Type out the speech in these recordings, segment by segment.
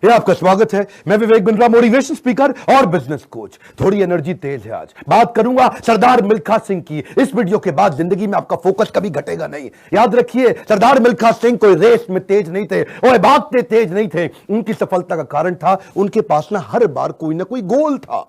ये आपका स्वागत है। मैं विवेक बिंद्रा, मोटिवेशन स्पीकर और बिजनेस कोच। थोड़ी एनर्जी तेज है। आज बात करूंगा सरदार मिल्खा सिंह की। इस वीडियो के बाद जिंदगी में आपका फोकस कभी घटेगा नहीं। याद रखिए, सरदार मिल्खा सिंह कोई रेस में तेज नहीं थे और भागते तेज नहीं थे। उनकी सफलता का कारण था उनके पास ना हर बार कोई ना कोई गोल था।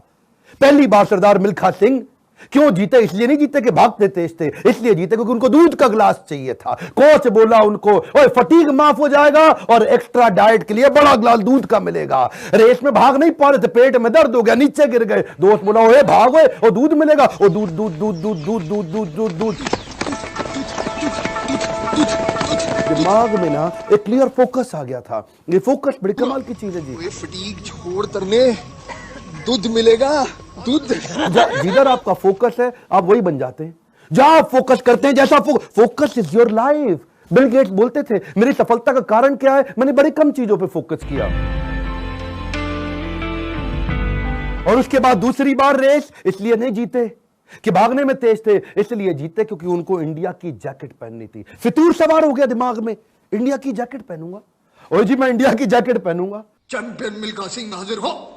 पहली बार सरदार मिल्खा सिंह क्यों जीते? इसलिए नहीं जीते कि भागते तेज थे, इसलिए जीते क्योंकि उनको दूध का गिलास चाहिए था। कोच बोला उनको, ओए फटीग माफ हो जाएगा और एक्स्ट्रा डाइट के लिए बड़ा गिलास दूध का मिलेगा। रेस में भाग नहीं पा रहे थे, पेट में दर्द हो गया, नीचे गिर गए। दोस्त बोला, ओए भागो और दूध मिलेगा। और दूध दूध दूध दूध दूध दूध दूध दूध दूध दिमाग में ना एक क्लियर फोकस आ गया था। ये फोकस बड़ी कमाल की चीज है जी। फटीग छोड़ तरने दूध मिलेगा, दूध। जिधर आपका फोकस है आप वही बन जाते हैं। जहां आप फोकस करते हैं, जैसा focus is your life. Bill Gates बोलते थे, मेरी सफलता का कारण क्या है? मैंने बड़ी कम चीजों पे फोकस किया। और उसके बाद दूसरी बार रेस इसलिए नहीं जीते कि भागने में तेज थे, इसलिए जीते क्योंकि उनको इंडिया की जैकेट पहननी थी। फितूर सवार हो गया दिमाग में, इंडिया की जैकेट पहनूंगा। और जी मैं इंडिया की जैकेट पहनूंगा। चैंपियन मिल्खा सिंह हाजिर हो।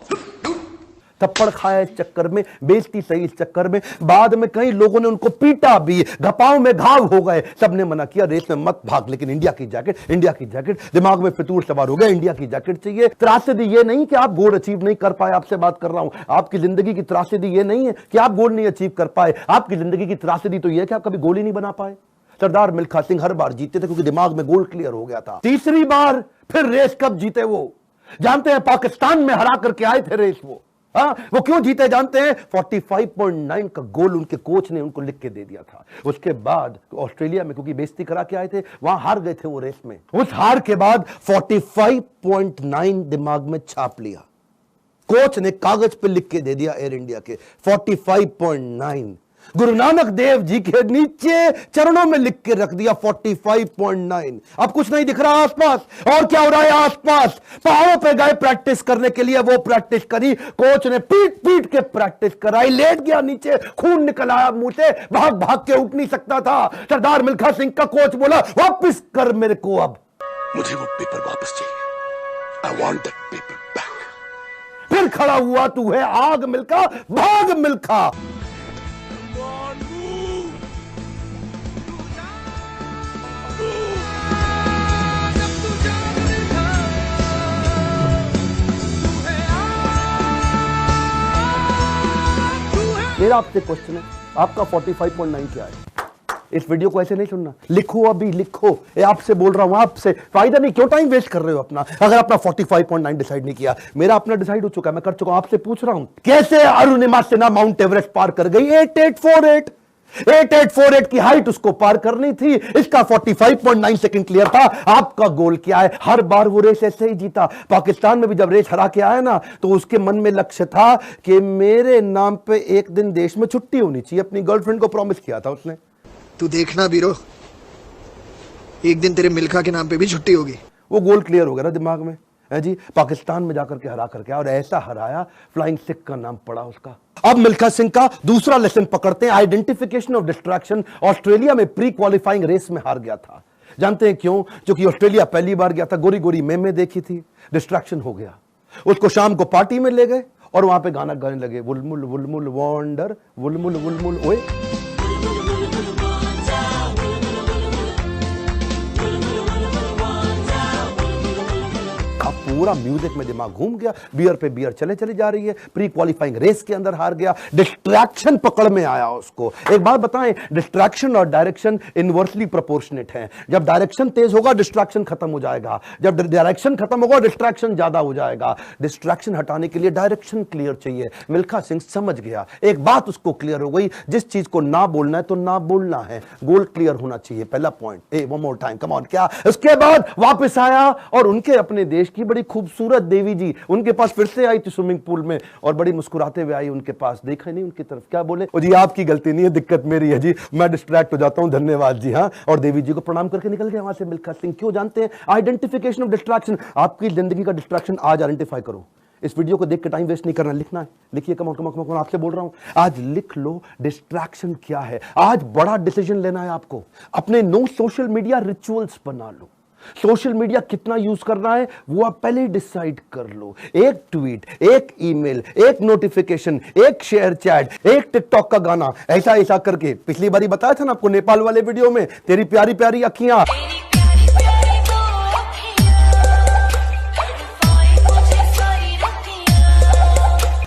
थप्पड़ खाया इस चक्कर में, बेइज्जती सही इस चक्कर में, बाद में कई लोगों ने उनको पीटा भी, घपाव में घाव हो गए। सबने मना किया, रेस में मत भाग, लेकिन इंडिया की जैकेट, इंडिया की जैकेट। दिमाग में फितूर सवार हो गया, इंडिया की जैकेट चाहिए। त्रासदी ये नहीं कि आप गोल अचीव नहीं कर पाए, आपसे बात कर रहा हूं। आपकी जिंदगी की त्रासदी ये नहीं है कि आप गोल नहीं अचीव कर पाए। आपकी जिंदगी की त्रासदी तो यह कि आप कभी गोल ही नहीं बना पाए। सरदार मिल्खा सिंह हर बार जीते थे क्योंकि दिमाग में गोल क्लियर हो गया था। तीसरी बार फिर रेस कब जीते वो जानते हैं? पाकिस्तान में हरा करके आए थे रेस वो। वो क्यों जीते जानते हैं? 45.9 का गोल उनके कोच ने उनको लिख के दे दिया था। उसके बाद ऑस्ट्रेलिया में क्योंकि बेइज्जती करा के आए थे, वहां हार गए थे वो रेस में। उस हार के बाद 45.9 दिमाग में छाप लिया। कोच ने कागज पे लिख के दे दिया एयर इंडिया के 45.9। गुरु नानक देव जी के नीचे चरणों में लिख के रख दिया 45.9। अब कुछ नहीं दिख रहा आसपास। और क्या हो रहा है आसपास? पहाड़ों पे गए प्रैक्टिस करने के लिए, वो प्रैक्टिस करी। कोच ने पीट पीट के प्रैक्टिस कराई। लेट गया नीचे, खून निकल आया मुंह से, भाग भाग के उठ नहीं सकता था। सरदार मिल्खा सिंह का कोच बोला, वापस कर मेरे को, अब मुझे वो पेपर वापस चाहिए। I want that paper back। फिर खड़ा हुआ, तू है आग मिल्खा, भाग मिल्खा। मेरा आपसे क्वेश्चन है, आपका 45.9 क्या है? इस वीडियो को ऐसे नहीं सुनना, लिखो, अभी लिखो। ये आपसे बोल रहा हूं, आपसे। फायदा नहीं, क्यों टाइम वेस्ट कर रहे हो अपना? अगर अपना 45.9 डिसाइड नहीं किया, मेरा अपना डिसाइड हो चुका है, मैं कर चुका हूं। आपसे पूछ रहा हूं, कैसे अरुणिमा सिन्हा माउंट एवरेस्ट पार कर गई? 8848 की हाइट उसको पार करनी थी। इसका 45.9 सेकंड क्लियर था। आपका गोल क्या है? हर बार वो रेस ऐसे ही जीता। पाकिस्तान में भी जब रेस हरा के आया ना, तो उसके मन में लक्ष्य था कि मेरे नाम पे एक दिन देश में छुट्टी होनी चाहिए। अपनी गर्लफ्रेंड को प्रॉमिस किया था उसने। तू देखना बीरो, एक दिन तेरे मिल्खा के नाम पे भी छुट्टी होगी। वो गोल क्लियर हो गया ना दिमाग में, है जी। पाकिस्तान में जाकर के हरा करके आया, और ऐसा हराया, फ्लाइंग सिख का नाम पड़ा उसका। अब मिल्खा सिंह का दूसरा लेसन पकड़ते हैं, आइडेंटिफिकेशन ऑफ डिस्ट्रैक्शन। ऑस्ट्रेलिया में प्री क्वालिफाइंग रेस में हार गया था। जानते हैं क्यों? क्योंकि ऑस्ट्रेलिया पहली बार गया था, गोरी गोरी मेमे देखी थी, डिस्ट्रैक्शन हो गया। उसको शाम को पार्टी में ले गए और वहां पे गाना गाने लगे, वुलमुल वुलमुल वॉन्डर, वुलमुल वुलमुल ओए। पूरा म्यूजिक में दिमाग घूम गया, बियर पे बियर चले चले जा रही है। प्री क्वालिफाइंग रेस के अंदर हार गया, डिस्ट्रैक्शन पकड़ में आया उसको। एक बात बताएं, डिस्ट्रैक्शन और डायरेक्शन इनवर्सली प्रोपोर्शनेट हैं। जब डायरेक्शन तेज होगा, डिस्ट्रैक्शन खत्म हो जाएगा। जब डायरेक्शन खत्म होगा, डिस्ट्रैक्शन ज्यादा हो जाएगा। डिस्ट्रैक्शन हटाने के लिए डायरेक्शन क्लियर चाहिए। मिल्खा सिंह समझ गया, एक बात उसको क्लियर हो गई, जिस चीज को ना बोलना है तो ना बोलना है। गोल क्लियर होना चाहिए, पहला point. One more time, come on. क्या? उसके बाद वापस आया और उनके अपने देश की बड़ी खूबसूरत देवी जी उनके पास फिर से आई थी स्विमिंग पूल में, और बड़ी मुस्कुराते हुए आई उनके पास। देखा नहीं उनकी तरफ, क्या बोले? जी आपकी गलती नहीं है, दिक्कत मेरी है जी, मैं डिस्ट्रैक्ट हो जाता हूं, धन्यवाद जी। हाँ, और देवी जी को प्रणाम करके निकल गए वहां से मिल्खा सिंह। क्यों जानते हैं? Identification of distraction. आपकी जिंदगी का डिस्ट्रैक्शन आज आइडेंटिफाई करो। इस वीडियो को देख के टाइम वेस्ट नहीं करना, लिखना है। लिखिए, कम ऑन आपसे बोल रहा हूं, आज लिख लो डिस्ट्रैक्शन क्या है। आज बड़ा डिसीजन लेना है आपको। अपने नो सोशल मीडिया रिचुअल्स बना लो। सोशल मीडिया कितना यूज करना है वो आप पहले ही डिसाइड कर लो। एक ट्वीट, एक ईमेल, एक नोटिफिकेशन, एक शेयर चैट, एक टिकटॉक का गाना, ऐसा ऐसा करके। पिछली बारी बताया था ना आपको नेपाल वाले वीडियो में, तेरी प्यारी प्यारी अखियां,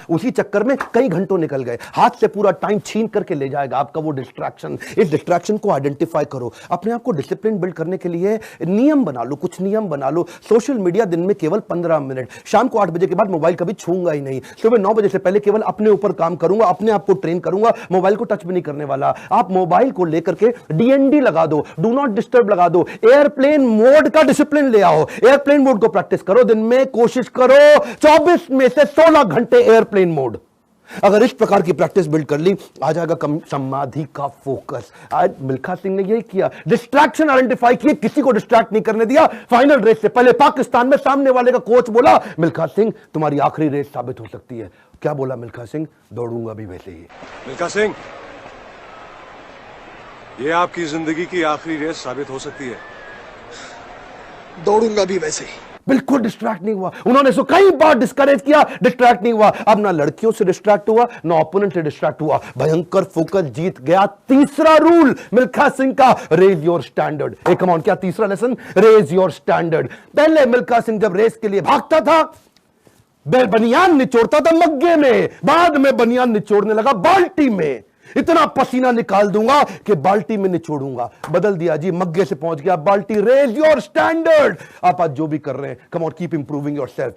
उसी चक्कर में कई घंटों निकल गए, हाथ से पूरा टाइम छीन करके ले जाएगा आपका वो डिस्ट्रैक्शन। इस डिस्ट्रैक्शन को आइडेंटिफाई करो, अपने आप को डिसिप्लिन बिल्ड करने के लिए नियम बना लो, कुछ नियम बना लो। सोशल मीडिया दिन में केवल 15 मिनट, शाम को 8 बजे के बाद मोबाइल कभी छूंगा ही नहीं, सुबह 9 बजे से पहले केवल अपने ऊपर काम करूंगा, अपने आप को ट्रेन करूंगा, मोबाइल को टच भी नहीं करने वाला। आप मोबाइल को लेकर के डीएनडी लगा दो, डू नॉट डिस्टर्ब लगा दो, एयरप्लेन मोड का डिसिप्लिन ले आओ, एयरप्लेन मोड को प्रैक्टिस करो। दिन में कोशिश करो 24 में से 16 घंटे एयरप्लेन मोड। अगर इस प्रकार की प्रैक्टिस बिल्ड कर ली, आ जाएगा कम समाधि का फोकस। आज मिल्खा सिंह ने यही किया, डिस्ट्रैक्शन आइडेंटिफाई किए, किसी को डिस्ट्रैक्ट नहीं करने दिया। फाइनल रेस से पहले पाकिस्तान में सामने वाले का कोच बोला, मिल्खा सिंह तुम्हारी आखिरी रेस साबित हो सकती है। क्या बोला मिल्खा सिंह? दौड़ूंगा भी वैसे ही। मिल्खा सिंह, ये आपकी जिंदगी की आखिरी रेस साबित हो सकती है। दौड़ूंगा भी वैसे ही। बिल्कुल डिस्ट्रैक्ट नहीं हुआ। उन्होंने सो कई बार डिस्करेज किया, डिस्ट्रैक्ट नहीं हुआ। अब ना लड़कियों से डिस्ट्रैक्ट हुआ, ना ओपोनेंट से डिस्ट्रैक्ट हुआ, भयंकर फोकस, जीत गया। तीसरा रूल मिल्खा सिंह का, रेज योर स्टैंडर्ड। एक कम ऑन, क्या तीसरा लेसन? Raise your standard. पहले मिल्खा सिंह जब रेस के लिए भागता था, बनियान निचोड़ता था मग्गे में, बाद में बनियान निचोड़ने लगा बाल्टी में। इतना पसीना निकाल दूंगा कि बाल्टी में निचोड़ूंगा। बदल दिया जी, मग्गे से पहुंच गया बाल्टी। Raise your standard. आप आज जो भी कर रहे हैं, come on, keep improving yourself.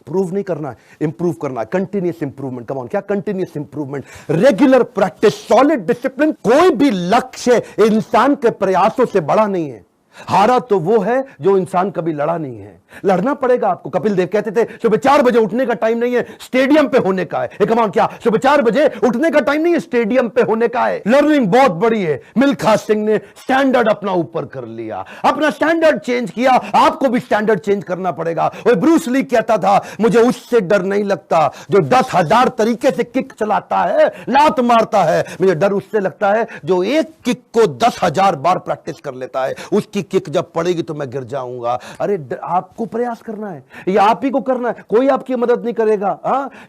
Prove नहीं करना है, इंप्रूव करना है। Continuous improvement. कम ऑन, क्या continuous improvement? Regular practice, solid discipline. कोई भी लक्ष्य इंसान के प्रयासों से बड़ा नहीं है। हारा तो वो है जो इंसान कभी लड़ा नहीं है। लड़ना पड़ेगा आपको। कपिल देव कहते थे सुबह 4 बजे उठने का टाइम नहीं है, स्टेडियम पे होने का है। कमान, क्या सुबह 4 बजे उठने का टाइम नहीं है, स्टेडियम पे होने का है। लर्निंग बहुत बड़ी है। मिल्खा सिंह ने स्टैंडर्ड अपना ऊपर कर लिया, अपना स्टैंडर्ड चेंज किया। आपको भी स्टैंडर्ड चेंज करना पड़ेगा। वो ब्रूस ली कहता था, मुझे उससे डर नहीं लगता जो 10,000 तरीके से किक चलाता है, लात मारता है। मुझे डर उससे लगता है जो एक किक को 10,000 बार प्रैक्टिस कर लेता है। उसकी किक जब पड़ेगी तो मैं गिर जाऊंगा। अरे आपको प्रयास करना है, या आप ही को करना है, कोई आपकी मदद नहीं करेगा।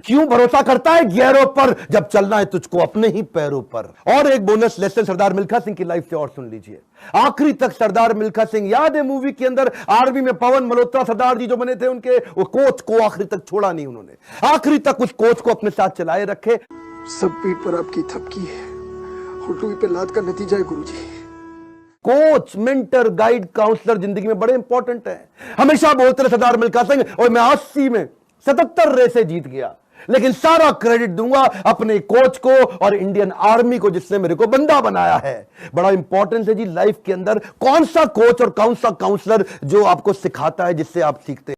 क्यों भरोसा करता है गैरों पर, जब चलना है तुझको अपने ही पैरों पर। और एक बोनस लेसन सरदार मिल्खा सिंह की लाइफ से और सुन लीजिए। आखिरी तक सरदार मिल्खा सिंह, याद है मूवी के अंदर आर्मी में पवन मल्होत्रा सरदार जी जो बने थे, उनके वो कोच को आखिरी तक छोड़ा नहीं उन्होंने। आखिरी तक उस कोच को अपने साथ चलाए रखे। सब पीठ पर आपकी थपकी है और टूई पे लात का नतीजा है गुरुजी। कोच, मेंटर, गाइड, काउंसलर जिंदगी में बड़े इंपॉर्टेंट है। हमेशा बोलते रहे सरदार मिल्खा सिंह, और मैं 80 में 77 रेसे जीत गया, लेकिन सारा क्रेडिट दूंगा अपने कोच को और इंडियन आर्मी को जिसने मेरे को बंदा बनाया है। बड़ा इंपॉर्टेंट है जी लाइफ के अंदर, कौन सा कोच और कौन सा काउंसलर जो आपको सिखाता है, जिससे आप सीखते हैं।